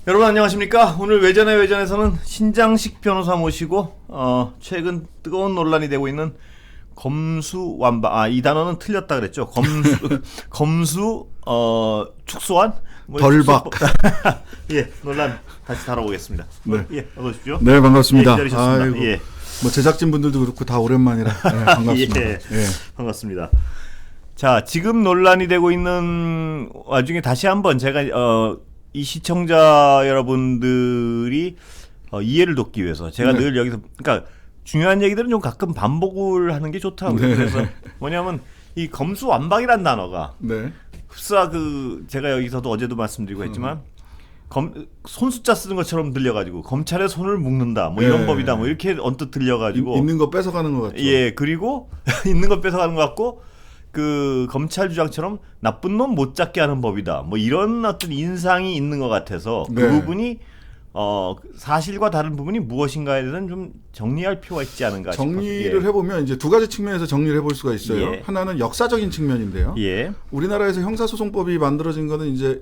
여러분 안녕하십니까? 오늘 외전에서는 신장식 변호사 모시고 최근 뜨거운 논란이 되고 있는 검수완박, 이 단어는 틀렸다 그랬죠. 검수 축소안 덜박. 예, 논란 다시 다뤄보겠습니다. 네. 예, 어서 오십시오. 네, 반갑습니다. 예, 기다리셨습니다. 아이고, 예. 뭐 제작진 분들도 그렇고 다 오랜만이라 네, 반갑습니다. 예, 예. 반갑습니다. 자, 지금 논란이 되고 있는 와중에 다시 한번 제가 이 시청자 여러분들이 이해를 돕기 위해서 제가 네. 늘 여기서, 그러니까 중요한 얘기들은 좀 가끔 반복을 하는 게 좋더라고요. 네. 그래서 뭐냐면 이 검수완박이란 단어가 네. 흡사 제가 여기서도 어제도 말씀드리고 했지만 손 숫자 쓰는 것처럼 들려가지고 검찰의 손을 묶는다 뭐 이런 네. 법이다 뭐 이렇게 언뜻 들려가지고 있는 거 뺏어가는 것 같죠. 예, 그리고 있는 것 뺏어가는 것 같고 그 검찰 주장처럼 나쁜 놈 못 잡게 하는 법이다 뭐 이런 어떤 인상이 있는 것 같아서 그 네. 부분이 사실과 다른 부분이 무엇인가에 대해서는 좀 정리할 필요가 있지 않은가 정리를 싶어요. 해보면 이제 두 가지 측면에서 정리를 해볼 수가 있어요. 예. 하나는 역사적인 측면인데요. 예. 우리나라에서 형사소송법이 만들어진 거는 이제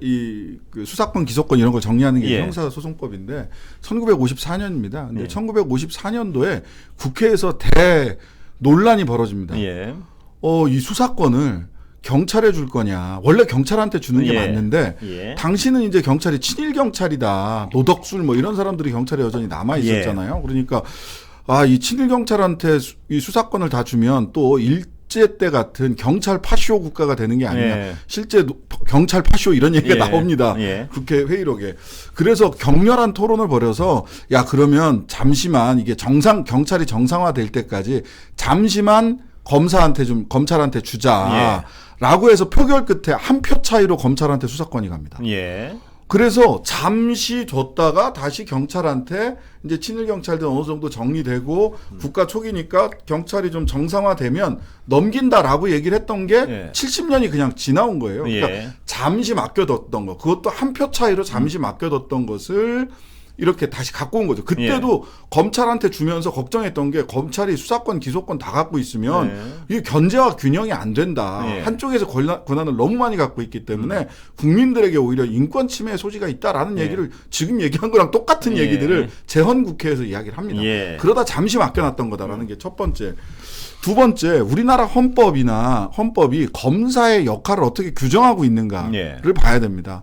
그 수사권, 기소권 이런 걸 정리하는 게 예. 형사소송법인데 1954년입니다. 근데 예. 1954년도에 국회에서 논란이 벌어집니다. 예. 이 수사권을 경찰에 줄 거냐. 원래 경찰한테 주는 게 예. 맞는데 예. 당신은 이제 경찰이 친일 경찰이다. 노덕술 뭐 이런 사람들이 경찰에 여전히 남아 있었잖아요. 그러니까 이 친일 경찰한테 이 수사권을 다 주면 또 일제 때 같은 경찰 파쇼 국가가 되는 게 아니냐. 예. 실제 경찰 파쇼 이런 얘기가 예. 나옵니다. 예. 국회 회의록에. 그래서 격렬한 토론을 벌여서 그러면 잠시만 이게 경찰이 정상화될 때까지 잠시만 검찰한테 주자라고 해서 표결 끝에 한 표 차이로 검찰한테 수사권이 갑니다. 예. 그래서 잠시 줬다가 다시 경찰한테 이제 친일 경찰들 어느 정도 정리되고 국가 초기니까 경찰이 좀 정상화되면 넘긴다라고 얘기를 했던 게 70년이 그냥 지나온 거예요. 그러니까 잠시 맡겨뒀던 거, 그것도 한 표 차이로 잠시 맡겨뒀던 것을 이렇게 다시 갖고 온 거죠. 그때도 검찰한테 주면서 걱정했던 게 검찰이 수사권, 기소권 다 갖고 있으면 이게 견제와 균형이 안 된다. 한쪽에서 권한을 너무 많이 갖고 있기 때문에 국민들에게 오히려 인권 침해 소지가 있다라는 얘기를 지금 얘기한 거랑 똑같은 얘기들을 재헌국회에서 이야기를 합니다. 그러다 잠시 맡겨놨던 거다라는 게 첫 번째. 두 번째, 우리나라 헌법이 검사의 역할을 어떻게 규정하고 있는가를 봐야 됩니다.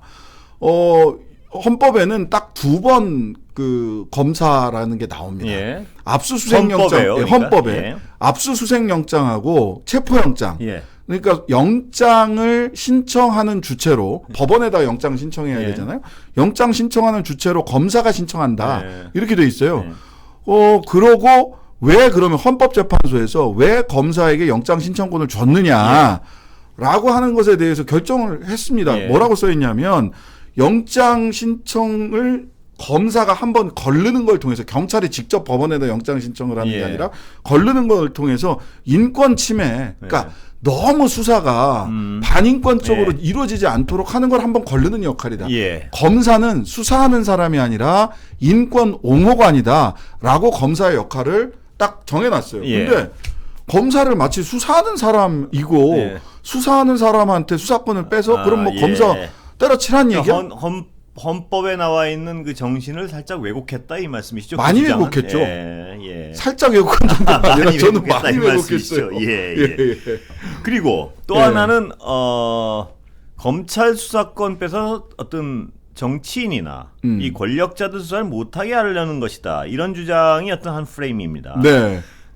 헌법에는 딱 두 번 그 검사라는 게 나옵니다. 압수수색 영장, 헌법에 압수수색 영장하고 체포영장. 그러니까 영장을 신청하는 주체로 법원에다 영장 신청해야 되잖아요. 영장 신청하는 주체로 검사가 신청한다. 이렇게 돼 있어요. 그러고 왜 그러면 헌법재판소에서 왜 검사에게 영장 신청권을 줬느냐라고 하는 것에 대해서 결정을 했습니다. 뭐라고 써 있냐면 영장 신청을 검사가 한번 걸르는 걸 통해서 경찰이 직접 법원에다 영장 신청을 하는 게 아니라 걸르는 걸 통해서 인권 침해, 그러니까 너무 수사가 반인권적으로 이루어지지 않도록 하는 걸 한번 걸르는 역할이다. 검사는 수사하는 사람이 아니라 인권 옹호관이다라고 검사의 역할을 딱 정해놨어요. 근데 검사를 마치 수사하는 사람이고 수사하는 사람한테 수사권을 빼서 그럼 뭐 검사 때려치란 얘기야? 헌법에 나와 있는 그 정신을 살짝 왜곡했다 이 말씀이시죠? 많이 그 주장은? 왜곡했죠. 살짝 왜곡한 정도가 아니라 저는 많이 왜곡했어요. 그리고 또 하나는 검찰 수사권 빼서 어떤 정치인이나 이 권력자들 수사를 못하게 하려는 것이다. 이런 주장이 어떤 한 프레임입니다.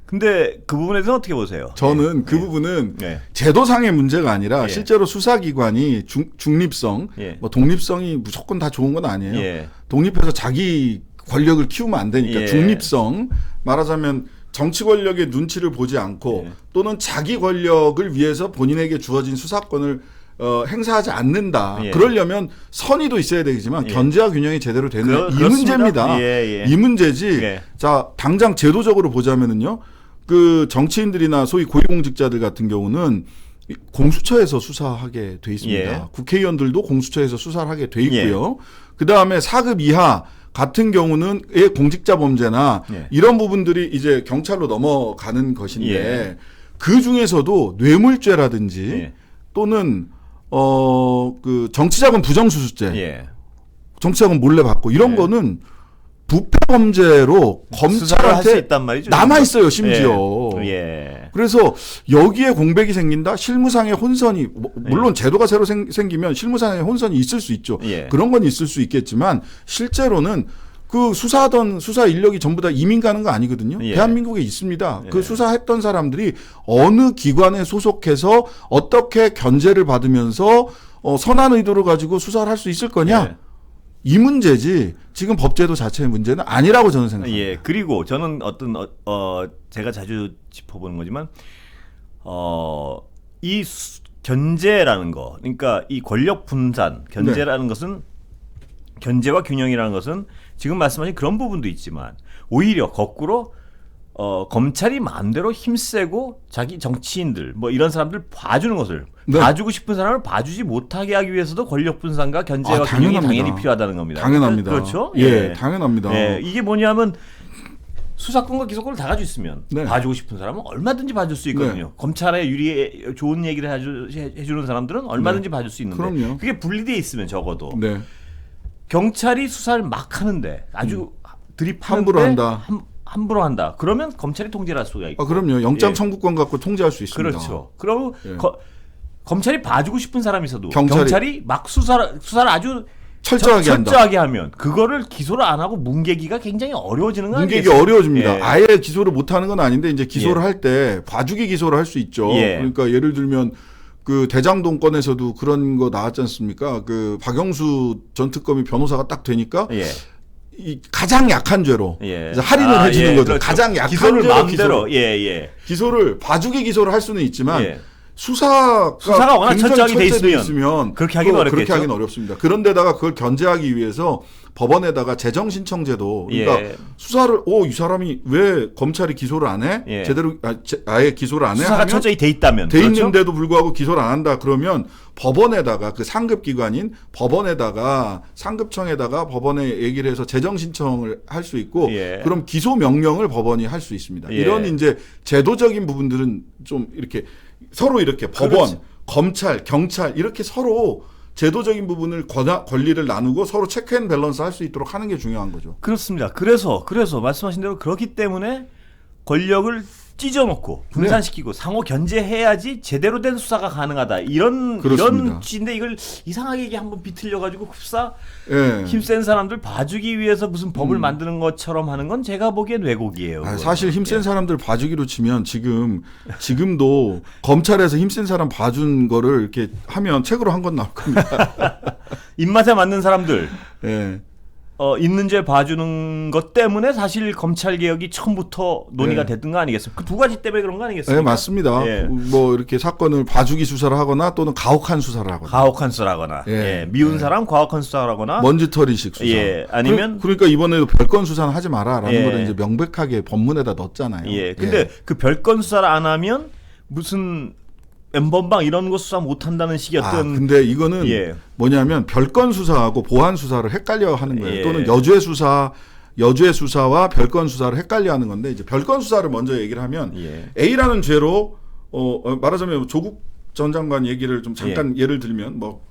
근데 그 부분에 대해서 어떻게 보세요? 저는 그 부분은 제도상의 문제가 아니라 실제로 수사기관이 중립성, 뭐 독립성이 무조건 다 좋은 건 아니에요. 독립해서 자기 권력을 키우면 안 되니까 중립성, 말하자면 정치 권력의 눈치를 보지 않고 또는 자기 권력을 위해서 본인에게 주어진 수사권을 행사하지 않는다. 그러려면 선의도 있어야 되지만 견제와 균형이 제대로 되는 이 문제입니다. 이 문제지. 자, 당장 제도적으로 보자면은요. 그 정치인들이나 소위 고위공직자들 같은 경우는 공수처에서 수사하게 돼 있습니다. 국회의원들도 공수처에서 수사를 하게 돼 있고요. 그다음에 4급 이하 같은 경우는 공직자 범죄나 이런 부분들이 이제 경찰로 넘어가는 것인데 그 중에서도 뇌물죄라든지 또는 그 정치자금 부정수수죄 정치자금 몰래 받고 이런 거는 부패 범죄로 검찰한테 남아 있어요, 심지어. 그래서 여기에 공백이 생긴다. 실무상의 혼선이 물론 제도가 새로 생기면 실무상의 혼선이 있을 수 있죠. 그런 건 있을 수 있겠지만 실제로는 그 수사하던 수사 인력이 전부 다 이민 가는 거 아니거든요. 대한민국에 있습니다. 그 수사했던 사람들이 어느 기관에 소속해서 어떻게 견제를 받으면서 선한 의도를 가지고 수사를 할 수 있을 거냐. 이 문제지 지금 법제도 자체의 문제는 아니라고 저는 생각합니다. 그리고 저는 제가 자주 짚어보는 거지만 이 견제라는 거, 그러니까 이 권력 분산, 견제라는 것은 견제와 균형이라는 것은 지금 말씀하신 그런 부분도 있지만 오히려 거꾸로 검찰이 마음대로 힘세고 자기 정치인들 뭐 이런 사람들 봐주는 것을 봐주고 싶은 사람을 봐주지 못하게 하기 위해서도 권력 분산과 견제와 균형이 당연히 필요하다는 겁니다. 당연합니다. 그렇죠? 당연합니다. 이게 뭐냐면 수사권과 기소권을 다 가지고 있으면 봐주고 싶은 사람은 얼마든지 봐줄 수 있거든요. 검찰에 유리해 좋은 얘기를 해주는 사람들은 얼마든지 봐줄 수 있는데 그럼요. 그게 분리되어 있으면 적어도 경찰이 수사를 막 하는데 아주 드립하는데 함부로 한다. 그러면 검찰이 통제를 할 수가 있고. 그럼요. 영장 청구권 갖고 통제할 수 있습니다. 그렇죠. 그럼 검찰이 봐주고 싶은 사람이 있어도 경찰이 막 수사를 아주 철저하게 하면 그거를 기소를 안 하고 뭉개기가 굉장히 어려워지는 거 아니겠어요? 뭉개기 어려워집니다. 아예 기소를 못 하는 건 아닌데 이제 기소를 할 때 봐주기 기소를 할 수 있죠. 그러니까 예를 들면 그 대장동 건에서도 그런 거 나왔지 않습니까? 그 박영수 전 특검이 변호사가 딱 되니까 이 가장 약한 죄로 할인을 해주는 거죠. 그렇죠. 가장 약한 기소를 죄로 마음대로 기소를 봐주기 기소를 할 수는 있지만 수사가 워낙 철저하게 돼 있으면 그렇게 하기는 어렵겠죠. 그렇게 하기는 어렵습니다. 그런데다가 그걸 견제하기 위해서 법원에다가 재정 신청제도 그러니까 수사를 이 사람이 왜 검찰이 기소를 안 해? 제대로 아예 기소를 안 해? 수사가 철저히 돼 있다면 돼 있는데도 불구하고 기소를 안 한다 그러면 법원에다가 그 상급 기관인 법원에다가 상급청에다가 법원에 얘기를 해서 재정 신청을 할 수 있고 그럼 기소 명령을 법원이 할 수 있습니다. 이런 이제 제도적인 부분들은 좀 이렇게 서로 이렇게 법원, 검찰, 경찰 이렇게 서로 제도적인 부분을 권리를 나누고 서로 체크앤밸런스 할 수 있도록 하는 게 중요한 거죠. 그렇습니다. 그래서 말씀하신 대로 그렇기 때문에 권력을 찢어놓고 분산시키고 상호 견제해야지 제대로 된 수사가 가능하다. 이런 취지인데 이걸 이상하게 이게 한번 비틀려가지고 흡사 힘센 사람들 봐주기 위해서 무슨 법을 만드는 것처럼 하는 건 제가 보기엔 왜곡이에요. 사실 힘센 사람들 봐주기로 치면 지금도 검찰에서 힘센 사람 봐준 거를 이렇게 하면 책으로 한 건 나올 겁니다. 입맛에 맞는 사람들. 있는 죄 봐주는 것 때문에 사실 검찰 개혁이 처음부터 논의가 됐던 거 아니겠습니까? 그 두 가지 때문에 그런 거 아니겠습니까? 네, 맞습니다. 뭐 이렇게 사건을 봐주기 수사를 하거나 또는 가혹한 수사를 하거나. 미운 사람 가혹한 수사를 하거나. 먼지털이식 수사. 아니면 그러니까 이번에도 별건 수사는 하지 마라라는 거를 이제 명백하게 법문에다 넣었잖아요. 근데 그 별건 수사를 안 하면 무슨 N번방 이런 거 수사 못 한다는 식의 어떤. 근데 이거는 뭐냐면 별건 수사하고 보안 수사를 헷갈려 하는 거예요. 또는 여죄 수사와 별건 수사를 헷갈려 하는 건데 이제 별건 수사를 먼저 얘기를 하면 A라는 죄로 말하자면 조국 전 장관 얘기를 좀 잠깐 예를 들면 뭐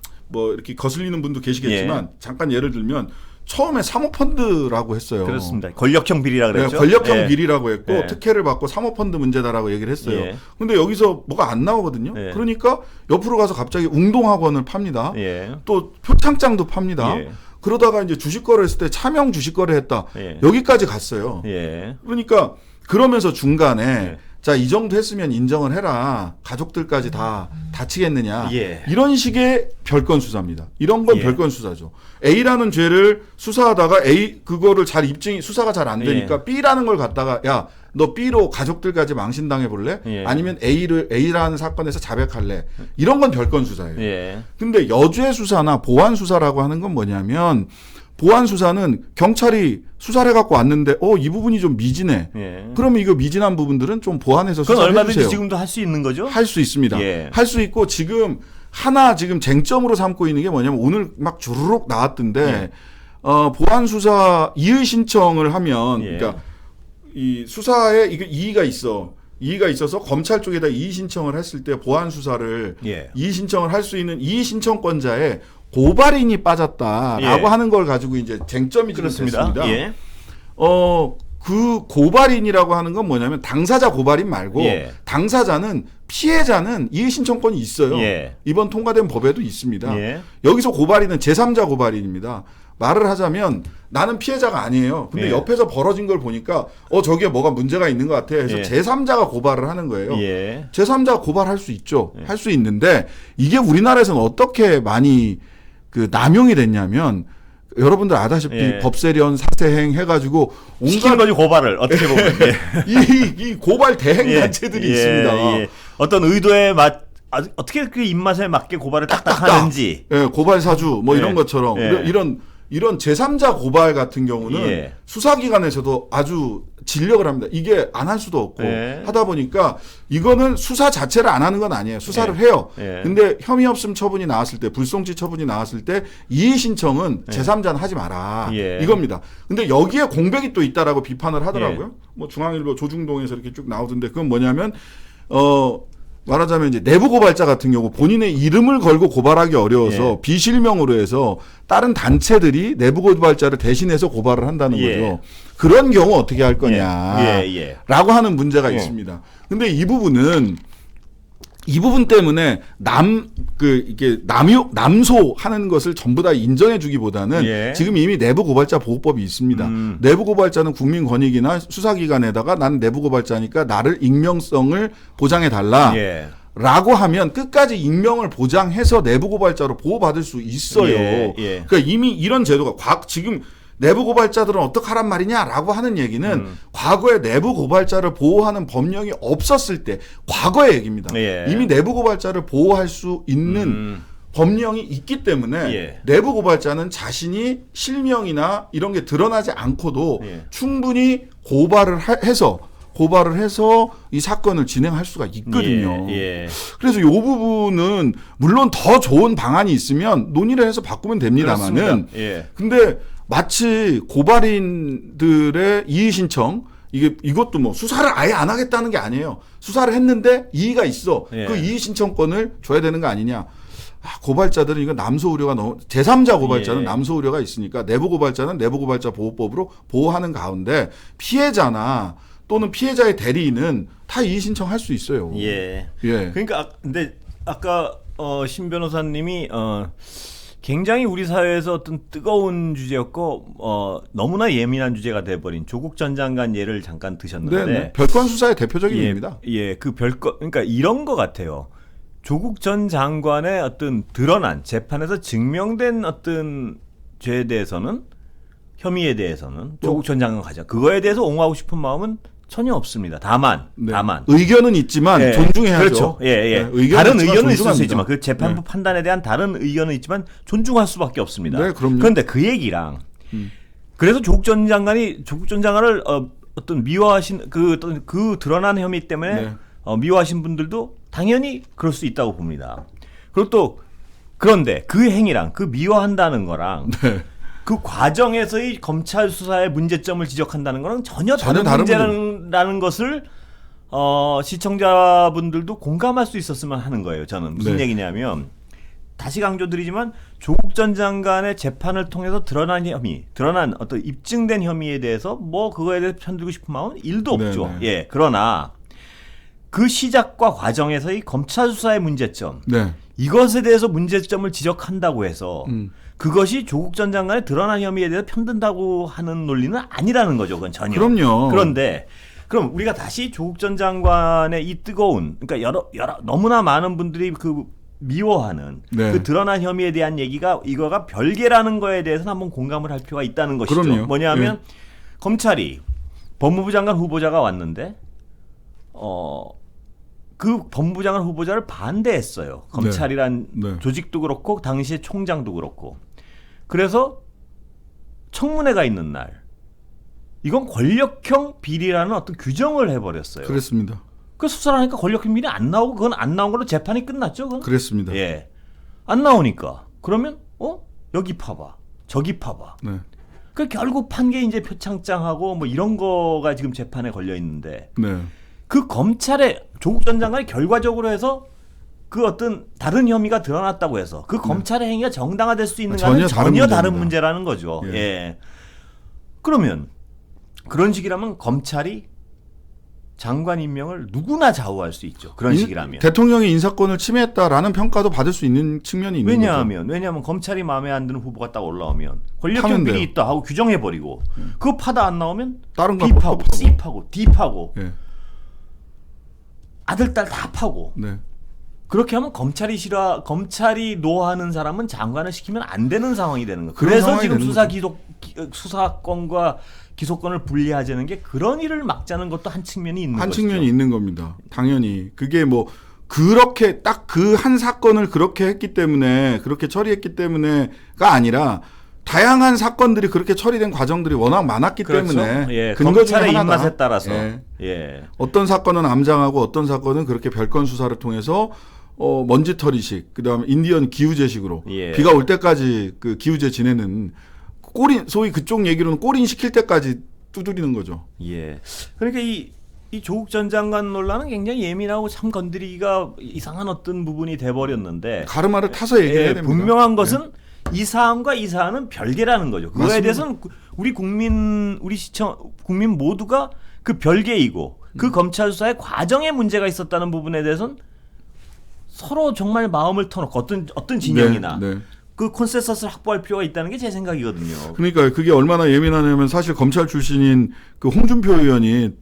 이렇게 거슬리는 분도 계시겠지만 잠깐 예를 들면 처음에 사모펀드라고 했어요. 그렇습니다. 권력형 비리라 그랬죠. 권력형 비리라고 했고 특혜를 받고 사모펀드 문제다라고 얘기를 했어요. 근데 여기서 뭐가 안 나오거든요. 그러니까 옆으로 가서 갑자기 웅동학원을 팝니다. 또 표창장도 팝니다. 그러다가 이제 주식 거래했을 때 차명 주식 거래했다. 여기까지 갔어요. 그러니까 그러면서 중간에 자, 이 정도 했으면 인정을 해라. 가족들까지 다 다치겠느냐. 이런 식의 별건 수사입니다. 이런 건 별건 수사죠. A라는 죄를 수사하다가 그거를 수사가 잘 안 되니까 B라는 걸 갖다가 야, 너 B로 가족들까지 망신당해 볼래? 아니면 A라는 사건에서 자백할래? 이런 건 별건 수사예요. 근데 여죄 수사나 보안 수사라고 하는 건 뭐냐면 보안 수사는 경찰이 수사를 해갖고 왔는데 이 부분이 좀 미진해. 그러면 이거 미진한 부분들은 좀 보완해서 수사해 주세요. 그건 얼마든지 지금도 할 수 있는 거죠? 할 수 있습니다. 할 수 있고 지금 쟁점으로 삼고 있는 게 뭐냐면 오늘 막 주르륵 나왔던데 보안 수사 이의 신청을 하면 그러니까 이 수사에 이게 이의가 있어. 이의가 있어서 검찰 쪽에다 이의 신청을 했을 때 보안 수사를 예. 이의 신청을 할 수 있는 이의 신청권자의 고발인이 빠졌다라고 예. 하는 걸 가지고 이제 쟁점이 그렇습니다. 됐습니다. 예. 그 고발인이라고 하는 건 뭐냐면 당사자 고발인 말고 예. 당사자는 피해자는 이의 신청권이 있어요. 예. 이번 통과된 법에도 있습니다. 예. 여기서 고발인은 제3자 고발인입니다. 말을 하자면 나는 피해자가 아니에요. 근데 예. 옆에서 벌어진 걸 보니까 저기에 뭐가 문제가 있는 것 같아 해서 예. 제3자가 고발을 하는 거예요. 예. 제3자가 고발할 수 있죠. 예. 할 수 있는데 이게 우리나라에서는 어떻게 많이 그 남용이 됐냐면 여러분들 아다시피 예. 법세련 사세행 해가지고 시키는 거지 고발을 어떻게 보면 이 고발 대행 단체들이 있습니다. 예. 어떤 의도에 어떻게 그 입맛에 맞게 고발을 딱딱 하는지. 예, 고발 사주 뭐 이런 것처럼 예. 이런 제3자 고발 같은 경우는 예. 수사기관에서도 아주 진력을 합니다. 이게 안 할 수도 없고 예. 하다 보니까 이거는 수사 자체를 안 하는 건 아니에요. 수사를 예. 해요. 예. 근데 혐의 없음 처분이 나왔을 때 불송치 처분이 나왔을 때 이의 신청은 예. 제3자는 하지 마라. 예. 이겁니다. 근데 여기에 공백이 또 있다라고 비판을 하더라고요. 뭐 중앙일보 조중동에서 이렇게 쭉 나오던데 그건 뭐냐면 말하자면 이제 내부 고발자 같은 경우 본인의 이름을 걸고 고발하기 어려워서 예. 비실명으로 해서 다른 단체들이 내부 고발자를 대신해서 고발을 한다는 예. 거죠. 그런 경우 어떻게 할 거냐 예. 라고 하는 문제가 예. 있습니다. 근데 이 부분 때문에 이게 남소하는 것을 전부 다 인정해 주기보다는 예. 지금 이미 내부 고발자 보호법이 있습니다. 내부 고발자는 국민권익이나 수사기관에다가 나는 내부 고발자니까 나를 익명성을 보장해 달라. 예. 라고 하면 끝까지 익명을 보장해서 내부 고발자로 보호받을 수 있어요. 예. 그러니까 이미 이런 제도가 지금 내부 고발자들은 어떡하란 말이냐라고 하는 얘기는 과거에 내부 고발자를 보호하는 법령이 없었을 때 과거의 얘기입니다. 예. 이미 내부 고발자를 보호할 수 있는 법령이 있기 때문에 예. 내부 고발자는 자신이 실명이나 이런 게 드러나지 않고도 예. 충분히 고발을 해서 이 사건을 진행할 수가 있거든요. 예. 그래서 이 부분은 물론 더 좋은 방안이 있으면 논의를 해서 바꾸면 됩니다만은 예. 근데 마치 고발인들의 이의 신청 이것도 뭐 수사를 아예 안 하겠다는 게 아니에요. 수사를 했는데 이의가 있어. 예. 그 이의 신청권을 줘야 되는 거 아니냐. 고발자들은 이거 남소 우려가 너무 제3자 고발자는 예. 남소 우려가 있으니까 내부 고발자는 내부 고발자 보호법으로 보호하는 가운데 피해자나 또는 피해자의 대리인은 다 이의 신청할 수 있어요. 예. 예. 그러니까 근데 아까 신 변호사님이 굉장히 우리 사회에서 어떤 뜨거운 주제였고 너무나 예민한 주제가 돼버린 조국 전 장관 예를 잠깐 드셨는데 네. 별건 수사의 대표적인 예입니다. 그 별건 그러니까 이런 것 같아요. 조국 전 장관의 어떤 드러난 재판에서 증명된 어떤 죄에 대해서는 혐의에 대해서는 조국 전 장관 가자. 그거에 대해서 옹호하고 싶은 마음은 전혀 없습니다. 다만 의견은 있지만 존중해야죠. 그렇죠. 네, 다른 의견은 있을 수 있지만 그 재판부 판단에 대한 다른 의견은 있지만 존중할 수밖에 없습니다. 네, 그럼요. 그런데 그 얘기랑 그래서 조국 전 장관을 어떤 미워하신 그 드러난 혐의 때문에 미워하신 분들도 당연히 그럴 수 있다고 봅니다. 그리고 또 그런데 그 행위랑 그 미워한다는 거랑 그 과정에서의 검찰 수사의 문제점을 지적한다는 거는 전혀 다른 문제라는 것을 시청자분들도 공감할 수 있었으면 하는 거예요. 저는 무슨 얘기냐면 다시 강조드리지만 조국 전 장관의 재판을 통해서 드러난 어떤 입증된 혐의에 대해서 뭐 그거에 대해서 편들고 싶은 마음은 1도 없죠. 예. 그러나 그 시작과 과정에서의 검찰 수사의 문제점 이것에 대해서 문제점을 지적한다고 해서 그것이 조국 전 장관의 드러난 혐의에 대해서 편든다고 하는 논리는 아니라는 거죠. 그건 전혀. 그럼요. 그런데 그럼 우리가 다시 조국 전 장관의 이 뜨거운 그러니까 여러 너무나 많은 분들이 그 미워하는 그 드러난 혐의에 대한 얘기가 이거가 별개라는 거에 대해서는 한번 공감을 할 필요가 있다는 것이죠. 그럼요. 뭐냐면 검찰이 법무부 장관 후보자가 왔는데 그 법무부 장관 후보자를 반대했어요. 검찰이란 조직도 그렇고 당시에 총장도 그렇고. 그래서 청문회가 있는 날 이건 권력형 비리라는 어떤 규정을 해버렸어요. 그렇습니다. 그 수사를 하니까 권력형 비리 안 나오고 그건 안 나온 걸로 재판이 끝났죠. 그건? 그랬습니다. 예. 안 나오니까 그러면 여기 파봐 저기 파봐. 그 결국 판 게 이제 표창장하고 뭐 이런 거가 지금 재판에 걸려 있는데 그 검찰의 조국 전 장관이 결과적으로 해서 그 어떤 다른 혐의가 드러났다고 해서 그 검찰의 행위가 정당화될 수 있는가는 전혀 다른 문제라는 거죠. 예. 예. 그러면 그런 식이라면 검찰이 장관 임명을 누구나 좌우할 수 있죠. 그런 식이라면. 대통령이 인사권을 침해했다라는 평가도 받을 수 있는 측면이 있는 거죠. 왜냐하면 검찰이 마음에 안 드는 후보가 딱 올라오면 권력형 비리 있다 하고 규정해버리고 그거 파다 안 나오면 다른 거 B파고 C파고 D파고 예. 아들 딸 다 파고 네. 그렇게 하면 검찰이 노하는 사람은 장관을 시키면 안 되는 상황이 되는 거예요. 그래서 지금 수사권과 기소권을 분리하자는 게 그런 일을 막자는 것도 한 측면이 있는 거죠. 한 측면이 있는 겁니다. 당연히 그게 뭐 그렇게 딱 그 한 사건을 그렇게 했기 때문에 그렇게 처리했기 때문에가 아니라 다양한 사건들이 그렇게 처리된 과정들이 워낙 많았기 때문에 예, 검찰의 입맛에 따라서 예. 어떤 사건은 암장하고 어떤 사건은 그렇게 별건 수사를 통해서 먼지털이식 그다음에 인디언 기우제식으로 비가 올 때까지 그 기우제 지내는 꼬린 소위 그쪽 얘기로는 꼬린 시킬 때까지 두드리는 거죠. 예. 그러니까 이 조국 전 장관 논란은 굉장히 예민하고 참 건드리기가 이상한 어떤 부분이 돼버렸는데 가르마를 타서 얘기해야 됩니다. 분명한 것은 이 사안과 이 사안은 별개라는 거죠. 그거에 맞습니다. 대해서는 우리 국민 모두가 그 별개이고 그 검찰 수사의 과정에 문제가 있었다는 부분에 대해서는 서로 정말 마음을 터놓고 어떤 진영이나 그 콘센서스를 확보할 필요가 있다는 게 제 생각이거든요. 그러니까 그게 얼마나 예민하냐면 사실 검찰 출신인 그 홍준표 의원이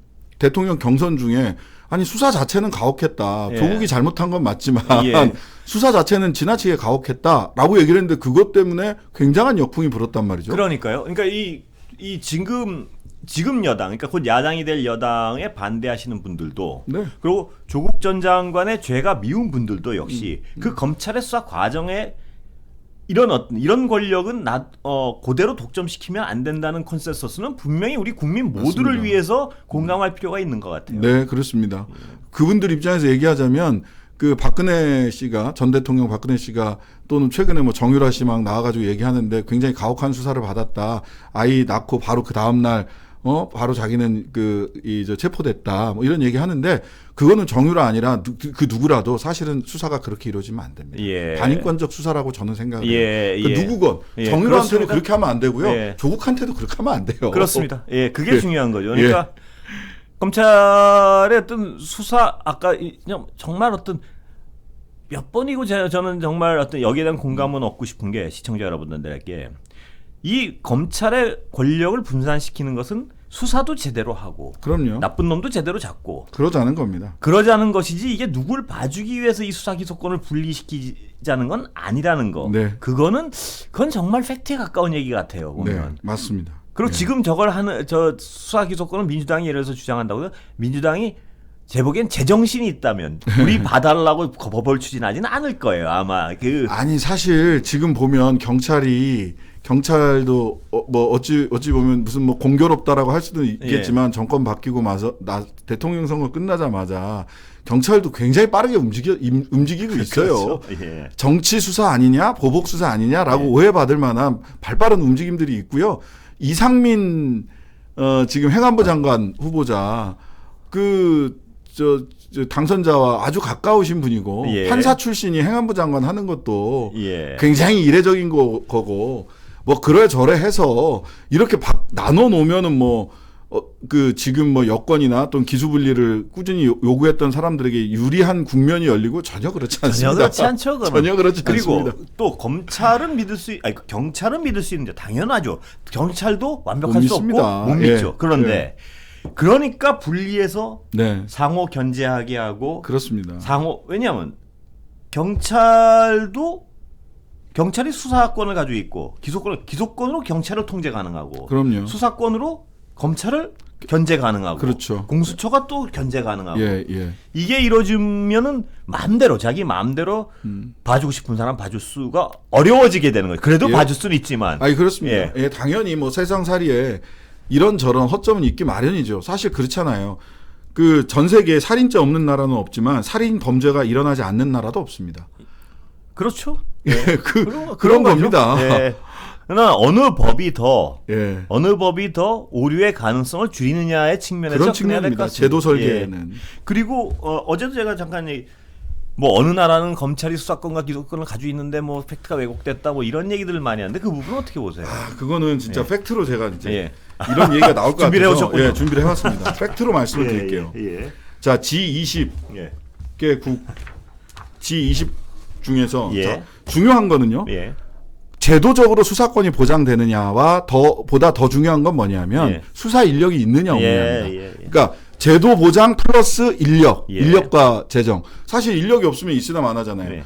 대통령 경선 중에 아니 수사 자체는 가혹했다. 조국이 잘못한 건 맞지만 수사 자체는 지나치게 가혹했다라고 얘기를 했는데 그것 때문에 굉장한 역풍이 불었단 말이죠. 그러니까요. 그러니까 이 지금 여당, 그러니까 곧 야당이 될 여당에 반대하시는 분들도 그리고 조국 전 장관의 죄가 미운 분들도 역시 그 검찰의 수사 과정에 이런 권력은 그대로 독점시키면 안 된다는 컨센서스는 분명히 우리 국민 모두를 맞습니다. 위해서 공감할 필요가 있는 것 같아요. 네, 그렇습니다. 그분들 입장에서 얘기하자면 그 박근혜 씨가 전 대통령 박근혜 씨가 또는 최근에 뭐 정유라 씨 막 나와가지고 얘기하는데 굉장히 가혹한 수사를 받았다. 아이 낳고 바로 그 다음 날 바로 자기는 체포됐다. 뭐 이런 얘기 하는데 그거는 정유라 아니라 그 누구라도 사실은 수사가 그렇게 이루어지면 안 됩니다. 반인권적 수사라고 저는 생각을 해요. 그 누구건 정유라한테는 그렇게 하면 안 되고요. 조국한테도 그렇게 하면 안 돼요. 그렇습니다. 예, 그게 중요한 거죠. 그러니까 검찰의 어떤 수사 아까 정말 어떤 몇 번이고 저는 정말 어떤 여기에 대한 공감은 얻고 싶은 게 시청자 여러분들에게 이 검찰의 권력을 분산시키는 것은 수사도 제대로 하고 그럼요. 나쁜 놈도 제대로 잡고 그러자는 겁니다. 그러자는 것이지 이게 누굴 봐주기 위해서 이 수사 기소권을 분리시키자는 건 아니라는 거. 그건 정말 팩트에 가까운 얘기 같아요. 보면. 네, 맞습니다. 그리고 지금 저 수사 기소권은 민주당이 예를 들어서 주장한다고요. 민주당이 제 보기엔 제정신이 있다면 우리 봐달라고 법을 추진하지는 않을 거예요. 아마 아니 사실 지금 보면 경찰도 뭐 어찌 보면 무슨 뭐 공교롭다라고 할 수도 있겠지만 정권 바뀌고 대통령 선거 끝나자마자 경찰도 굉장히 빠르게 움직이고 있어요. 그렇죠. 정치 수사 아니냐, 보복 수사 아니냐라고 오해받을 만한 발빠른 움직임들이 있고요. 이상민 지금 행안부 장관 후보자 당선자와 아주 가까우신 분이고 판사 출신이 행안부 장관 하는 것도 굉장히 이례적인 거고 뭐 그래저래 해서 이렇게 나눠 놓으면은 지금 여권이나 또는 기수분리를 꾸준히 요구했던 사람들에게 유리한 국면이 열리고 전혀 그렇지 않습니다. 전혀 그렇지 않죠. 그건. 전혀 그렇지 그리고 않습니다. 또 경찰은 믿을 수 있는데 당연하죠. 경찰도 완벽할 수 없고 못 믿죠. 그런데 그러니까 분리해서 상호 견제하게 하고 그렇습니다. 왜냐하면 경찰이 수사권을 가지고 있고 기소권으로 경찰을 통제 가능하고 그럼요. 수사권으로 검찰을 견제 가능하고 그렇죠. 공수처가 또 견제 가능하고 이게 이루어지면은 자기 마음대로 봐주고 싶은 사람 봐줄 수가 어려워지게 되는 거예요. 그래도 봐줄 수는 있지만. 그렇습니다. 당연히 세상살이에 이런저런 허점은 있기 마련이죠. 사실 그렇잖아요. 그 전 세계에 살인죄 없는 나라는 없지만 살인 범죄가 일어나지 않는 나라도 없습니다. 그렇죠. 그런 겁니다. 그러나 어느 법이 더 예. 어느 법이 더 오류의 가능성을 줄이느냐의 측면에서 그런 접근해야 될 것 측면입니다. 같습니다. 제도 설계는. 예. 그리고 어제도 제가 잠깐 뭐 어느 나라는 검찰이 수사권과 기소권을 가지고 있는데 뭐 팩트가 왜곡됐다 뭐 이런 얘기들을 많이 하는데 그 부분은 어떻게 보세요? 그거는 진짜 예. 팩트로 제가 이제 예. 이런 얘기가 나올 것 같아서 준비를 해오셨군요. 예, 준비를 해왔습니다. 팩트로 말씀을 예, 드릴게요. 예. 자, G20 예. 개국 G20 중에서 예. 자, 중요한 거는요. 예. 제도적으로 수사권이 보장되느냐와 보다 더 중요한 건 뭐냐면 예. 수사 인력이 있느냐 없느냐입니다. 예. 그러니까 제도 보장 플러스 인력, 예. 인력과 재정. 사실 인력이 없으면 있으나 마나잖아요. 예.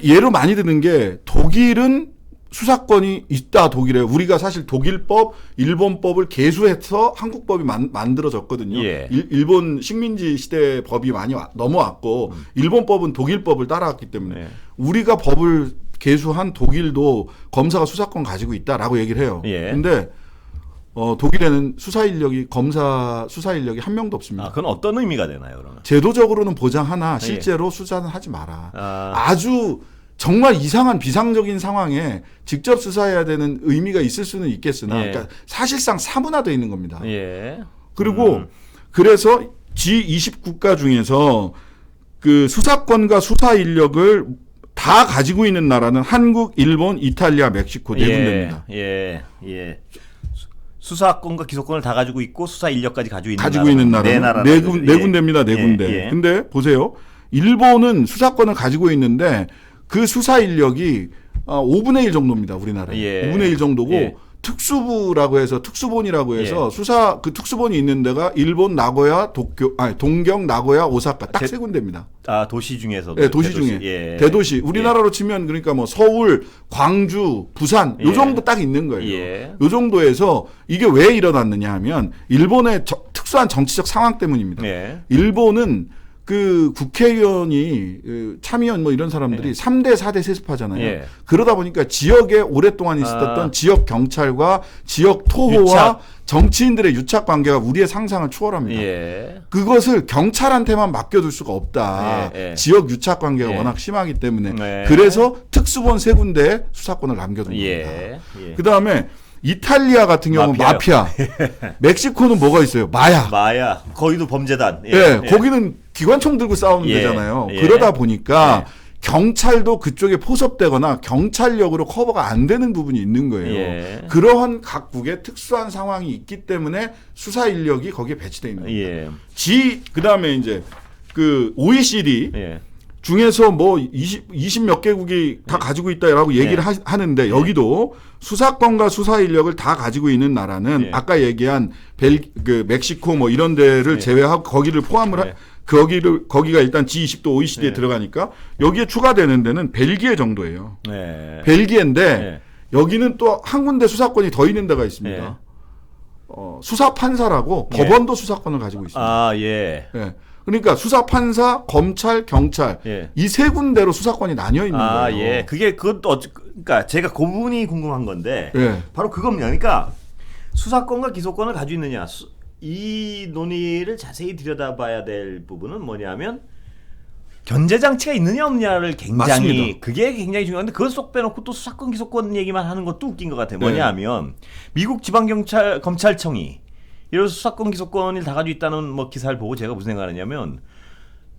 예로 많이 드는 게 독일은 수사권이 있다. 독일에 우리가 사실 독일법, 일본법을 계수해서 한국법이 만들어졌거든요. 예. 일본 식민지 시대 법이 많이 넘어왔고 일본법은 독일법을 따라왔기 때문에 예. 우리가 법을 계수한 독일도 검사가 수사권 가지고 있다라고 얘기를 해요. 예. 근데 독일에는 수사 인력이 한 명도 없습니다. 그건 어떤 의미가 되나요, 그러면? 제도적으로는 보장하나 실제로 수사는 하지 마라. 아. 아주 정말 이상한 비상적인 상황에 직접 수사해야 되는 의미가 있을 수는 있겠으나 예. 그러니까 사실상 사문화되어 있는 겁니다. 예. 그리고 그래서 G20 국가 중에서 그 수사권과 수사 인력을 다 가지고 있는 나라는 한국, 일본, 이탈리아, 멕시코 네 군데입니다. 예. 수사권과 기소권을 다 가지고 있고 수사 인력까지 가지고 있는 나라는 네 군데입니다. 네 군데. 근데 보세요. 일본은 수사권을 가지고 있는데 그 수사 인력이 5분의 1 정도입니다. 우리나라에. 예. 5분의 1 정도고 예. 특수부라고 해서 특수본이라고 해서 그 특수본이 있는 데가 일본 나고야, 동경, 나고야, 오사카 딱 세 군데입니다. 도시 중에서도. 네, 도시 중에. 예. 대도시. 우리나라로 치면 그러니까 뭐 서울, 광주, 부산 요 정도 딱 있는 거예요. 예. 요 정도에서 이게 왜 일어났느냐 하면 일본의 특수한 정치적 상황 때문입니다. 예. 일본은 그 국회의원이 참의원 뭐 이런 사람들이 3대 4대 세습하잖아요. 예. 그러다 보니까 지역에 오랫동안 있었던 지역 경찰과 지역 토호와 유착. 정치인들의 유착 관계가 우리의 상상을 초월합니다. 예. 그것을 경찰한테만 맡겨둘 수가 없다. 예. 지역 유착 관계가 예. 워낙 심하기 때문에 예. 그래서 특수본 세 군데에 수사권을 남겨둔 겁니다. 예. 그다음에 이탈리아 같은 경우는 마피아. 멕시코는 뭐가 있어요? 마야. 거기도 범죄단. 거기는 기관총 들고 싸우면 되잖아요. 그러다 보니까 경찰도 그쪽에 포섭되거나 경찰력으로 커버가 안 되는 부분이 있는 거예요. 그러한 각국의 특수한 상황이 있기 때문에 수사 인력이 거기에 배치되어 있는 겁니다. 그다음에 이제 그 OECD 중에서 뭐 20 몇 개국이 다 가지고 있다라고 얘기를 하는데 여기도 수사권과 수사 인력을 다 가지고 있는 나라는 아까 얘기한 멕시코 뭐 이런 데를 제외하고 거기를 포함을 거기가 일단 G20도 OECD에 들어가니까 여기에 추가되는 데는 벨기에 정도예요. 벨기에인데 여기는 또 한 군데 수사권이 더 있는 데가 있습니다. 수사 판사라고 법원도 수사권을 가지고 있습니다. 그러니까 수사 판사, 검찰, 경찰 이 세 군데로 수사권이 나뉘어 있는 거예요. 그것도 그러니까 제가 그 부분이 궁금한 건데 바로 그겁니다. 그러니까 수사권과 기소권을 가지고 있느냐 이 논의를 자세히 들여다봐야 될 부분은 뭐냐면 견제 장치가 있느냐 없느냐를 그게 굉장히 중요한데 그걸 쏙 빼놓고 또 수사권 기소권 얘기만 하는 것도 웃긴 것 같아요. 뭐냐면 미국 검찰청이 이런 수사권 기소권을 다 가지고 있다는 뭐 기사를 보고 제가 무슨 생각을 했냐면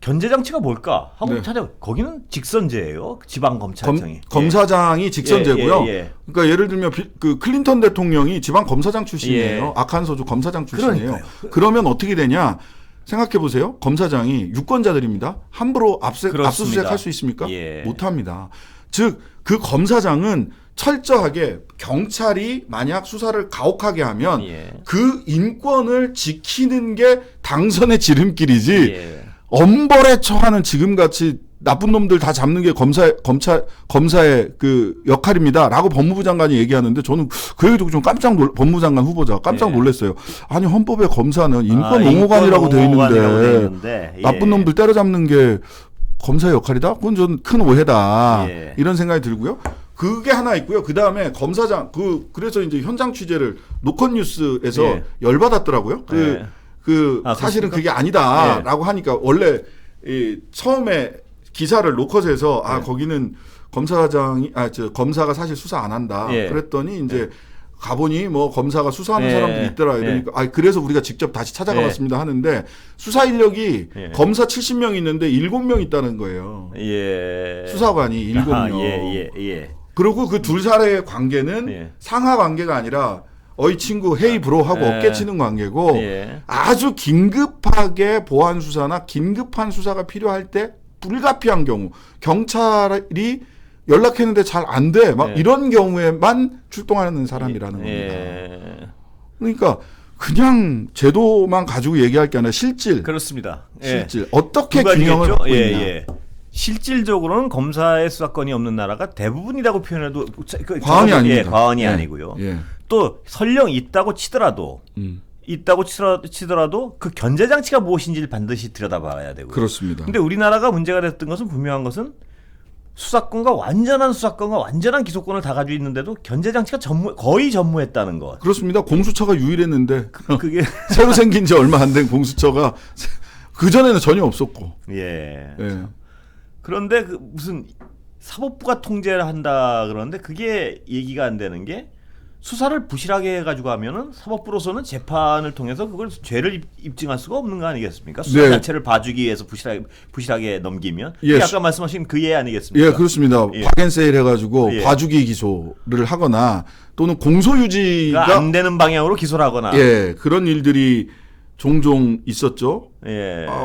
견제 장치가 뭘까 하고 찾아 거기는 직선제예요. 지방 검찰청이 검사장이 직선제고요. 그러니까 예를 들면 그 클린턴 대통령이 지방 검사장 출신이에요. 아칸소주 검사장 출신이에요. 그러니까요. 그러면 어떻게 되냐? 생각해 보세요. 검사장이 유권자들입니다. 함부로 압수수색할 수 있습니까? 못합니다. 즉 그 검사장은 철저하게 경찰이 만약 수사를 가혹하게 하면 그 인권을 지키는 게 당선의 지름길이지 엄벌에 처하는 지금같이 나쁜 놈들 다 잡는 게 검사의 그 역할입니다라고 법무부 장관이 얘기하는데 저는 그 얘기 듣고 좀 법무부 장관 후보자 깜짝 놀랐어요. 아니 헌법에 검사는 인권 옹호관이라고 돼 있는데 나쁜 놈들 때려잡는 게 검사의 역할이다? 그건 전 큰 오해다. 이런 생각이 들고요. 그게 하나 있고요. 그 다음에 검사장 그래서 이제 현장 취재를 노컷뉴스에서 열받았더라고요. 사실은 그게 아니다라고 하니까 원래 처음에 기사를 노컷에서 거기는 검사가 사실 수사 안 한다. 예. 그랬더니 이제 가보니 뭐 검사가 수사하는 사람들이 있더라. 이러니까 그래서 우리가 직접 다시 찾아가 봤습니다 하는데 수사 인력이 검사 70명 있는데 7명 있다는 거예요. 수사관이 7명. 그리고 그 둘 사이의 관계는 상하 관계가 아니라 어이 친구 헤이 브로 하고 어깨치는 관계고 아주 긴급하게 보안 수사나 긴급한 수사가 필요할 때 불가피한 경우 경찰이 연락했는데 잘 안 돼. 막 이런 경우에만 출동하는 사람이라는 겁니다. 그러니까 그냥 제도만 가지고 얘기할 게 아니라 실질. 그렇습니다. 실질. 어떻게 균형을 갖고 있냐. 실질적으로는 검사의 수사권이 없는 나라가 대부분이라고 표현해도 과언이 아닙니다. 과언이 아니고요. 또 설령 있다고 치더라도 그 견제 장치가 무엇인지를 반드시 들여다봐야 되고요. 그렇습니다. 근데 우리나라가 문제가 됐던 것은 분명한 것은 완전한 수사권과 완전한 기소권을 다 가지고 있는데도 견제 장치가 거의 전무했다는 것. 그렇습니다. 공수처가 유일했는데 그게 새로 생긴 지 얼마 안 된 공수처가 그 전에는 전혀 없었고. 그런데 무슨 사법부가 통제를 한다 그러는데 그게 얘기가 안 되는 게 수사를 부실하게 해가지고 하면은 사법부로서는 재판을 통해서 그걸 죄를 입증할 수가 없는 거 아니겠습니까? 수사 자체를 봐주기 위해서 부실하게 넘기면 아까 말씀하신 그 예 아니겠습니까? 그렇습니다. 파견세일 해가지고 봐주기 기소를 하거나 또는 공소유지가 안 되는 방향으로 기소를 하거나 그런 일들이 종종 있었죠.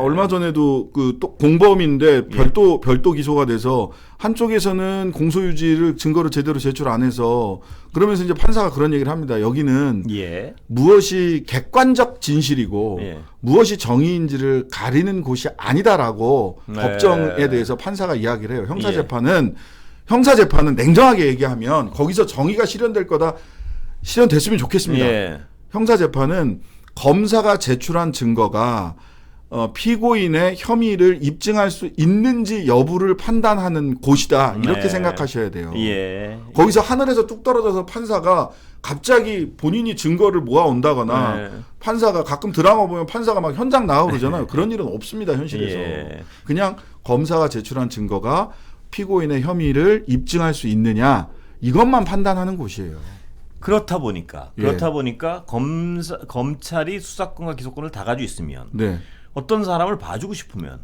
얼마 전에도 또 공범인데 별도 기소가 돼서 한쪽에서는 공소유지를 증거를 제대로 제출 안 해서 그러면서 이제 판사가 그런 얘기를 합니다. 여기는 무엇이 객관적 진실이고 무엇이 정의인지를 가리는 곳이 아니다라고 법정에 대해서 판사가 이야기를 해요. 형사재판은 냉정하게 얘기하면 거기서 정의가 실현될 거다. 실현됐으면 좋겠습니다. 형사재판은 검사가 제출한 증거가 피고인의 혐의를 입증할 수 있는지 여부를 판단하는 곳이다. 이렇게 생각하셔야 돼요. 거기서 하늘에서 뚝 떨어져서 판사가 갑자기 본인이 증거를 모아온다거나 판사가 가끔 드라마 보면 판사가 막 현장 나오고 그러잖아요. 그런 일은 없습니다. 현실에서. 그냥 검사가 제출한 증거가 피고인의 혐의를 입증할 수 있느냐 이것만 판단하는 곳이에요. 그렇다 보니까 검찰이 수사권과 기소권을 다 가지고 있으면 어떤 사람을 봐주고 싶으면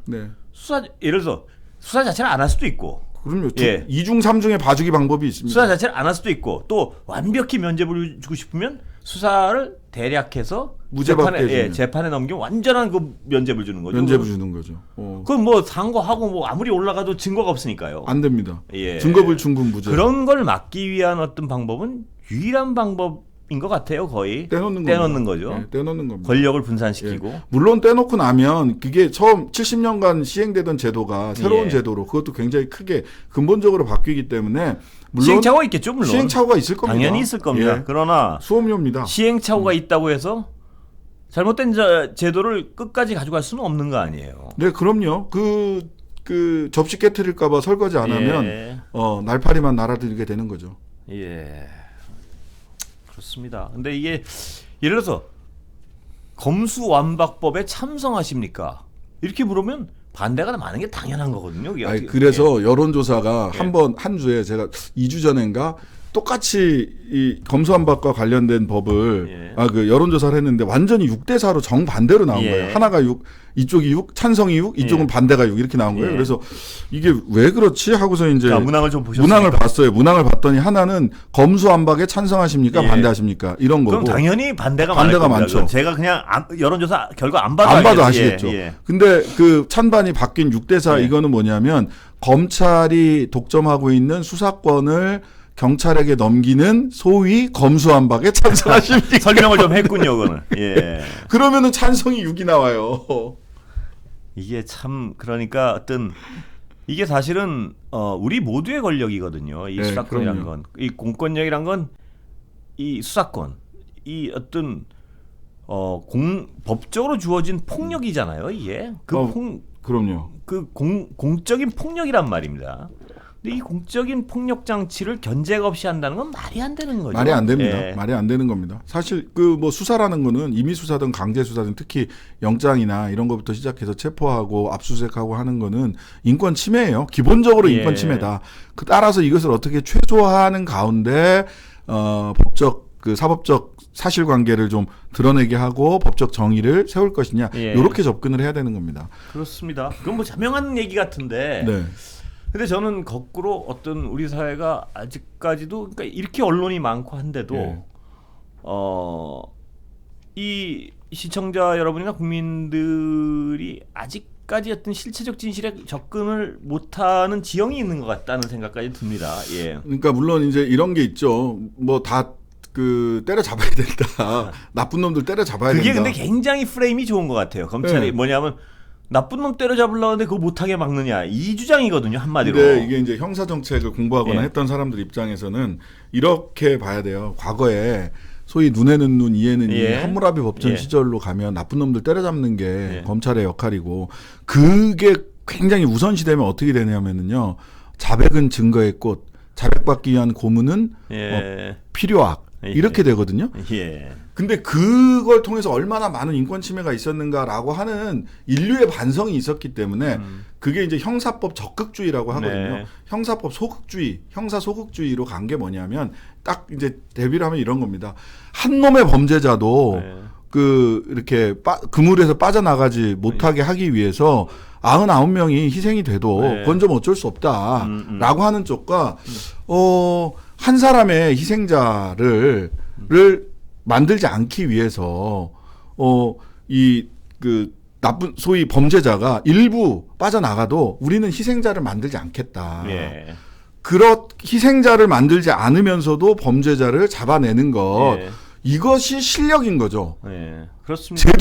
예를 들어서 수사 자체를 안 할 수도 있고 그럼요. 2중 3중의 봐주기 방법이 있습니다. 수사 자체를 안 할 수도 있고 또 완벽히 면죄부를 주고 싶으면 수사를 대략해서 재판에 넘기면 완전한 그 면죄부를 주는 거죠. 면죄부 주는 거죠. 그건 뭐 상고하고 뭐 아무리 올라가도 증거가 없으니까요. 안 됩니다. 증거불충분 무죄. 그런 걸 막기 위한 어떤 방법은 유일한 방법인 것 같아요. 거의 떼놓는 거죠. 떼놓는 겁니다. 권력을 분산시키고. 물론 떼놓고 나면 그게 처음 70년간 시행되던 제도가 새로운 제도로 그것도 굉장히 크게 근본적으로 바뀌기 때문에 물론 시행착오가 있겠죠. 물론 시행착오가 있을 겁니다. 당연히 있을 겁니다. 그러나 수업료입니다. 시행착오가 있다고 해서 잘못된 제도를 끝까지 가져갈 수는 없는 거 아니에요. 네, 그럼요. 그 접시 깨트릴까봐 설거지 안 하면 날파리만 날아들게 되는 거죠. 그렇습니다. 근데 이게 예를 들어서 검수완박법에 참석하십니까? 이렇게 물으면 반대가 많은 게 당연한 거거든요. 그래서 여론조사가 한 주에 제가 2주 전인가 똑같이 이 검수완박과 관련된 법을 그 여론조사를 했는데 완전히 6대4로 정반대로 나온 거예요. 하나가 6, 이쪽이 6, 찬성이 6, 이쪽은 반대가 6 이렇게 나온 거예요. 그래서 이게 왜 그렇지 하고서 이제 문항을 좀 보셨습니까? 문항을 봤어요. 문항을 봤더니 하나는 검수완박에 찬성하십니까? 반대하십니까? 이런 거고. 그럼 당연히 반대가 많죠. 제가 그냥 여론조사 결과 안 봐도 아시겠죠. 근데 그 찬반이 바뀐 6대4 이거는 뭐냐면 검찰이 독점하고 있는 수사권을 경찰에게 넘기는 소위 검수완박에 찬성하십니까? 설명을 좀 했군요, 그거는. 그러면은 찬성이 6이 나와요. 이게 참 그러니까 이게 사실은 우리 모두의 권력이거든요. 이 수사권이란 건, 이 공권력이란 건 이 수사권, 이 어떤 법적으로 주어진 폭력이잖아요. 이게 그럼요. 공적인 폭력이란 말입니다. 근데 이 공적인 폭력 장치를 견제가 없이 한다는 건 말이 안 되는 거죠. 말이 안 됩니다. 말이 안 되는 겁니다. 사실 그 뭐 수사라는 거는 임의 수사든 강제 수사든 특히 영장이나 이런 것부터 시작해서 체포하고 압수수색하고 하는 거는 인권 침해예요. 기본적으로 인권 침해다. 그 따라서 이것을 어떻게 최소화하는 가운데 법적 그 사법적 사실관계를 좀 드러내게 하고 법적 정의를 세울 것이냐 이렇게 접근을 해야 되는 겁니다. 그렇습니다. 그건 뭐 자명한 얘기 같은데. 네. 근데 저는 거꾸로 어떤 우리 사회가 아직까지도 그러니까 이렇게 언론이 많고 한데도 이 시청자 여러분이나 국민들이 아직까지 어떤 실체적 진실에 접근을 못하는 지형이 있는 것 같다는 생각까지 듭니다. 예. 그러니까 물론 이제 이런 게 있죠. 뭐 다 그 때려 잡아야 된다. 나쁜 놈들 때려 잡아야 된다. 그게 근데 굉장히 프레임이 좋은 것 같아요. 검찰이 뭐냐면 나쁜 놈 때려잡으려고 하는데 그거 못하게 막느냐 이 주장이거든요. 한마디로. 근데 이게 이제 형사 정책을 공부하거나 했던 사람들 입장에서는 이렇게 봐야 돼요. 과거에 소위 눈에는 눈, 이에는 이 함무라비 법전 시절로 가면 나쁜 놈들 때려잡는 게 검찰의 역할이고 그게 굉장히 우선시되면 어떻게 되냐면요. 자백은 증거의 꽃, 자백받기 위한 고문은 필요악 이렇게 되거든요. 근데 그걸 통해서 얼마나 많은 인권 침해가 있었는가라고 하는 인류의 반성이 있었기 때문에 그게 이제 형사법 적극주의라고 하거든요. 형사법 소극주의, 형사 소극주의로 간 게 뭐냐면 딱 이제 대비를 하면 이런 겁니다. 한 놈의 범죄자도 그 이렇게 그물에서 빠져나가지 못하게 하기 위해서 99명이 희생이 돼도 그건 좀 어쩔 수 없다라고 하는 쪽과 한 사람의 희생자를 만들지 않기 위해서 이 그 나쁜 소위 범죄자가 일부 빠져나가도 우리는 희생자를 만들지 않겠다. 그런 희생자를 만들지 않으면서도 범죄자를 잡아내는 것 이것이 실력인 거죠. 그렇습니다.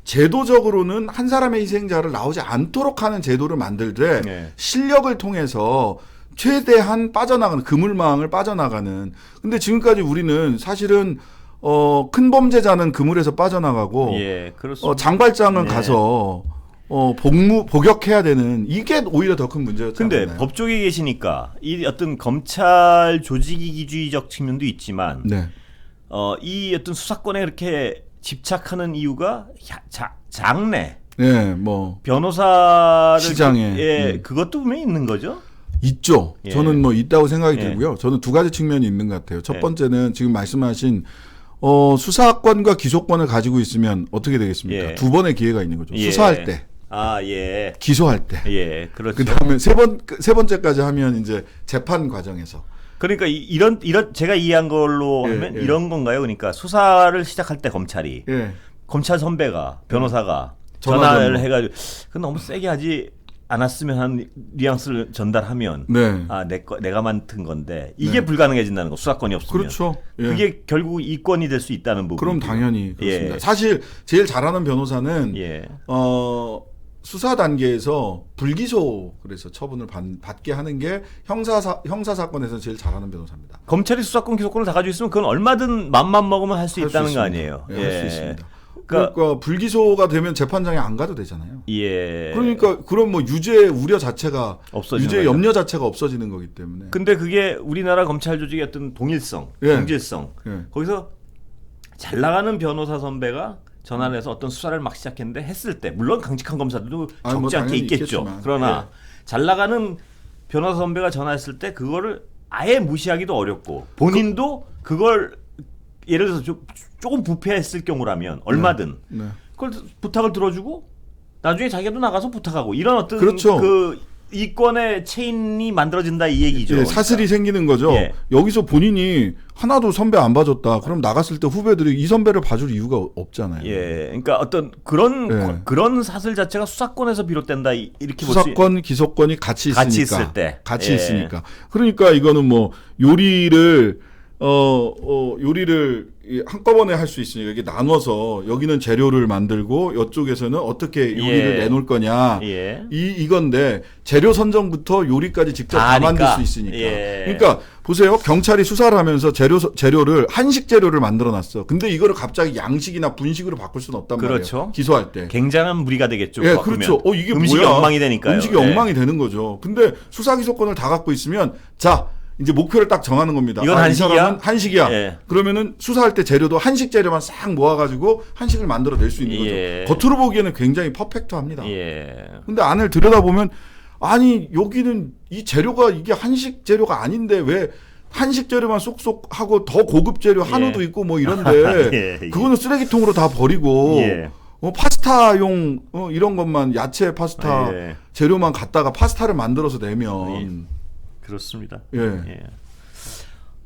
제도적으로는 한 사람의 희생자를 나오지 않도록 하는 제도를 만들되 실력을 통해서 최대한 빠져나가는 그물망을 빠져나가는. 근데 지금까지 우리는 사실은 큰 범죄자는 그물에서 빠져나가고 장발장은 가서 복역해야 되는 이게 오히려 더 큰 문제였잖아요. 근데 법조계에 계시니까 이 어떤 검찰 조직이기주의적 측면도 있지만 이 어떤 수사권에 그렇게 집착하는 이유가 장래 뭐 변호사를 시장에 그것도 분명히 있는 거죠. 있죠. 저는 뭐 있다고 생각이 들고요. 저는 두 가지 측면이 있는 것 같아요. 첫 번째는 지금 말씀하신 수사권과 기소권을 가지고 있으면 어떻게 되겠습니까? 두 번의 기회가 있는 거죠. 수사할 때, 기소할 때, 그렇죠. 그다음에 세 번째까지 하면 이제 재판 과정에서. 그러니까 이런 제가 이해한 걸로 하면 이런 건가요? 그러니까 수사를 시작할 때 검찰이 검찰 선배가 변호사가 전화를 해가지고 그 너무 세게 하지 않았으면 하는 뉘앙스를 전달하면 내가 맡은 건데 이게 불가능해진다는 거. 수사권이 없으면. 그렇죠. 그게 결국 이권이 될 수 있다는 부분. 그럼 당연히 그렇습니다. 사실 제일 잘하는 변호사는 수사 단계에서 불기소 그래서 처분을 받게 하는 게 형사 사건에서 제일 잘하는 변호사입니다. 검찰이 수사권 기소권을 다 가지고 있으면 그건 얼마든 맘만 먹으면 할 수 있다는 거 아니에요. 할 수 있습니다. 그러니까 불기소가 되면 재판장에 안 가도 되잖아요. 그러니까 그럼 뭐 유죄 우려 자체가 유죄 염려 자체가 없어지는 거기 때문에. 근데 그게 우리나라 검찰 조직의 어떤 동일성, 동질성. 거기서 잘 나가는 변호사 선배가 전화를 해서 어떤 수사를 막 시작했는데 했을 때 물론 강직한 검사들도 적지 않게 있겠죠. 있겠지만. 그러나 잘 나가는 변호사 선배가 전화했을 때 그거를 아예 무시하기도 어렵고 본인도 그걸 예를 들어서 조금 부패했을 경우라면 얼마든 그걸 부탁을 들어주고 나중에 자기도 나가서 부탁하고 이런 어떤 그 이권의 체인이 만들어진다 이 얘기죠. 사슬이 생기는 거죠. 여기서 본인이 하나도 선배 안 봐줬다. 그럼 나갔을 때 후배들이 이 선배를 봐줄 이유가 없잖아요. 그러니까 어떤 그런 사슬 자체가 수사권에서 비롯된다 이렇게 볼 수. 수사권, 기소권이 같이 있으니까. 같이 있으니까. 그러니까 이거는 뭐 요리를 한꺼번에 할 수 있으니까 이게 나눠서 여기는 재료를 만들고 이쪽에서는 어떻게 요리를 내놓을 거냐 이건데 재료 선정부터 요리까지 직접 다 만들 수 있으니까. 그러니까 보세요. 경찰이 수사를 하면서 재료를 한식 재료를 만들어놨어. 근데 이거를 갑자기 양식이나 분식으로 바꿀 수는 없단 그렇죠. 말이에요. 기소할 때. 굉장한 무리가 되겠죠. 예, 그렇죠. 이게 음식이 뭐야? 엉망이 되니까요. 음식이 엉망이 되는 거죠. 근데 수사 기소권을 다 갖고 있으면 자 이제 목표를 딱 정하는 겁니다. 이건 한식이야? 이 사람은 한식이야. 예. 그러면은 수사할 때 재료도 한식 재료만 싹 모아가지고 한식을 만들어낼 수 있는 거죠. 겉으로 보기에는 굉장히 퍼펙트합니다. 근데 안을 들여다보면 아니 여기는 이 재료가 이게 한식 재료가 아닌데 왜 한식 재료만 쏙쏙 하고 더 고급 재료 한우도 있고 뭐 이런데 그거는 쓰레기통으로 다 버리고 파스타용 이런 것만 야채 파스타 재료만 갖다가 파스타를 만들어서 내면 그렇습니다.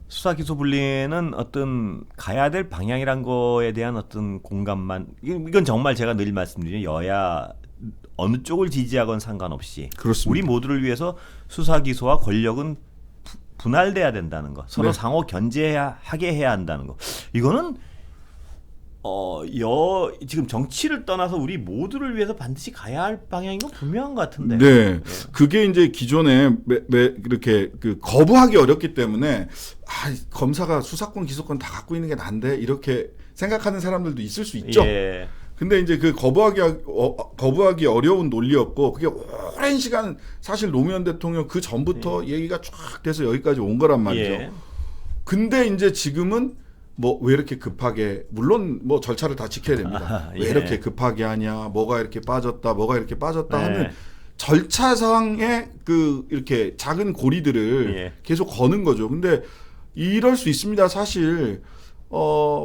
수사 기소 분리는 어떤 가야 될 방향이란 거에 대한 어떤 공감만 이건 정말 제가 늘 말씀드리는 여야 어느 쪽을 지지하건 상관없이 그렇습니다. 우리 모두를 위해서 수사 기소와 권력은 분할돼야 된다는 거, 서로 상호 견제하게 해야 한다는 거. 이거는 지금 정치를 떠나서 우리 모두를 위해서 반드시 가야 할 방향인 건 분명한 것 같은데. 네, 그게 이제 기존에 이렇게 거부하기 어렵기 때문에 검사가 수사권, 기소권 다 갖고 있는 게 난데 이렇게 생각하는 사람들도 있을 수 있죠. 근데 이제 그 거부하기 어려운 논리였고 그게 오랜 시간 사실 노무현 대통령 그 전부터 얘기가 쫙 돼서 여기까지 온 거란 말이죠. 근데 이제 지금은 뭐 왜 이렇게 급하게 물론 뭐 절차를 다 지켜야 됩니다. 왜 이렇게 급하게 하냐, 뭐가 이렇게 빠졌다, 뭐가 이렇게 빠졌다 하는 절차상의 이렇게 작은 고리들을 계속 거는 거죠. 근데 이럴 수 있습니다. 사실.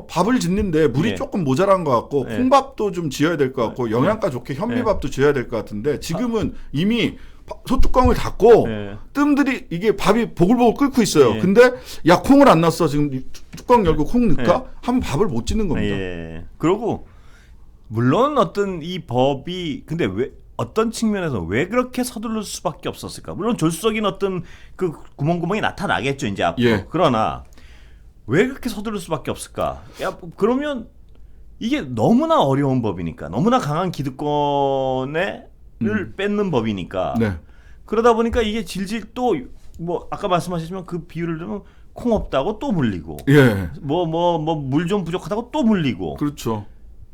밥을 짓는데 물이 조금 모자란 것 같고 콩밥도 좀 지어야 될 것 같고 영양가 좋게 현미밥도 지어야 될 것 같은데 지금은 이미 소뚜껑을 닫고 뜸들이 이게 밥이 보글보글 끓고 있어요. 근데 야 콩을 안 넣었어. 지금 뚜껑 열고 콩 넣을까? 하면 밥을 못 짓는 겁니다. 그리고 물론 어떤 이 법이 근데 왜 어떤 측면에서 왜 그렇게 서두를 수밖에 없었을까? 물론 졸속인 어떤 그 구멍구멍이 나타나겠죠 이제 앞으로. 그러나 왜 그렇게 서두를 수밖에 없을까? 그러면 이게 너무나 어려운 법이니까, 너무나 강한 기득권을 뺏는 법이니까. 그러다 보니까 이게 질질 또 뭐 아까 말씀하셨지만 그 비율을 들면 콩 없다고 또 물리고, 물 좀 부족하다고 또 물리고. 그렇죠.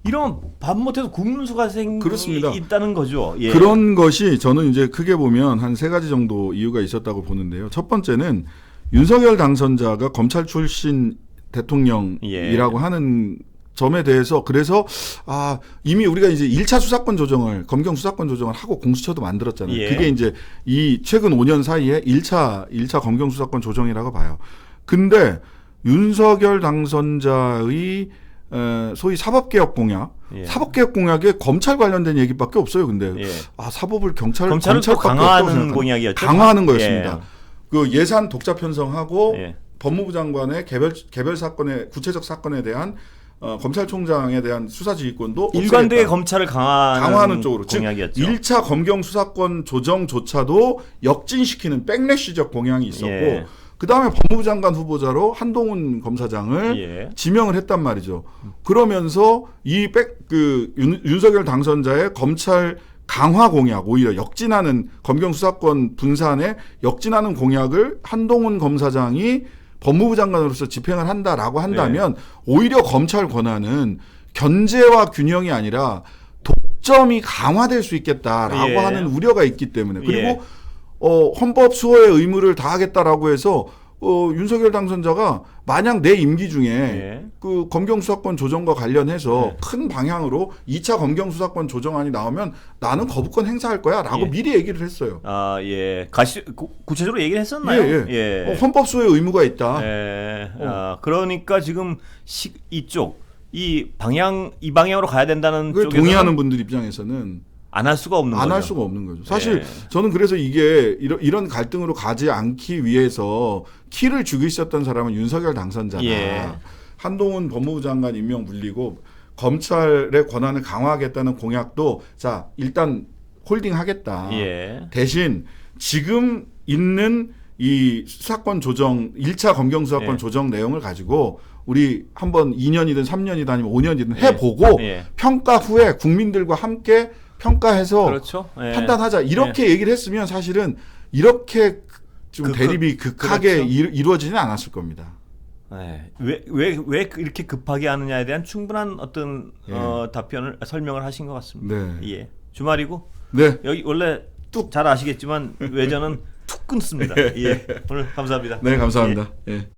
이런 밥 못해서 굶는 수가 있다는 거죠. 그런 것이 저는 이제 크게 보면 한 3가지 정도 이유가 있었다고 보는데요. 첫 번째는 윤석열 당선자가 검찰 출신 대통령이라고 하는 점에 대해서 그래서 이미 우리가 이제 1차 수사권 조정을 검경 수사권 조정을 하고 공수처도 만들었잖아요. 그게 이제 이 최근 5년 사이에 1차 검경 수사권 조정이라고 봐요. 근데 윤석열 당선자의 소위 사법개혁 공약, 사법개혁 공약에 검찰 관련된 얘기밖에 없어요. 근데 사법을 검찰을 강화하는 공약이었죠. 강화하는 거였습니다. 그 예산 독자 편성하고 법무부 장관의 개별 사건의 구체적 사건에 대한 검찰총장에 대한 수사 지휘권도 일관되게 검찰을 강화하는 쪽으로 공약이었죠. 즉 1차 검경 수사권 조정조차도 역진시키는 백래시적 공약이 있었고 그다음에 법무부 장관 후보자로 한동훈 검사장을 지명을 했단 말이죠. 그러면서 윤석열 당선자의 검찰 강화 공약, 오히려 역진하는 검경 수사권 분산에 역진하는 공약을 한동훈 검사장이 법무부 장관으로서 집행을 한다라고 한다면 오히려 검찰 권한은 견제와 균형이 아니라 독점이 강화될 수 있겠다라고 하는 우려가 있기 때문에 그리고 헌법 수호의 의무를 다하겠다라고 해서 윤석열 당선자가 만약 내 임기 중에 그 검경 수사권 조정과 관련해서 큰 방향으로 2차 검경 수사권 조정안이 나오면 나는 거부권 행사할 거야라고 미리 얘기를 했어요. 구체적으로 얘기를 했었나요? 헌법 수호의 의무가 있다. 그러니까 지금 이 방향으로 가야 된다는 쪽에서 동의하는 분들 입장에서는 안 할 수가 없는 거죠. 안 할 수가 없는 거죠. 사실 저는 그래서 이게 이런 갈등으로 가지 않기 위해서 키를 쥐고 있었던 사람은 윤석열 당선자다. 한동훈 법무부 장관 임명 물리고 검찰의 권한을 강화하겠다는 공약도 자 일단 홀딩하겠다. 대신 지금 있는 이 수사권 조정 1차 검경 수사권 조정 내용을 가지고 우리 한번 2년이든 3년이든 아니면 5년이든 해보고 평가 후에 국민들과 함께 평가해서 판단하자 이렇게 얘기를 했으면 사실은 이렇게 좀 대립이 극하게 그렇죠. 이루어지지는 않았을 겁니다. 네. 왜 이렇게 급하게 하느냐에 대한 충분한 어떤 설명을 하신 것 같습니다. 네. 예. 주말이고 네. 여기 원래 잘 아시겠지만 외전은 툭 끊습니다. 예. 오늘 감사합니다. 네, 감사합니다. 예.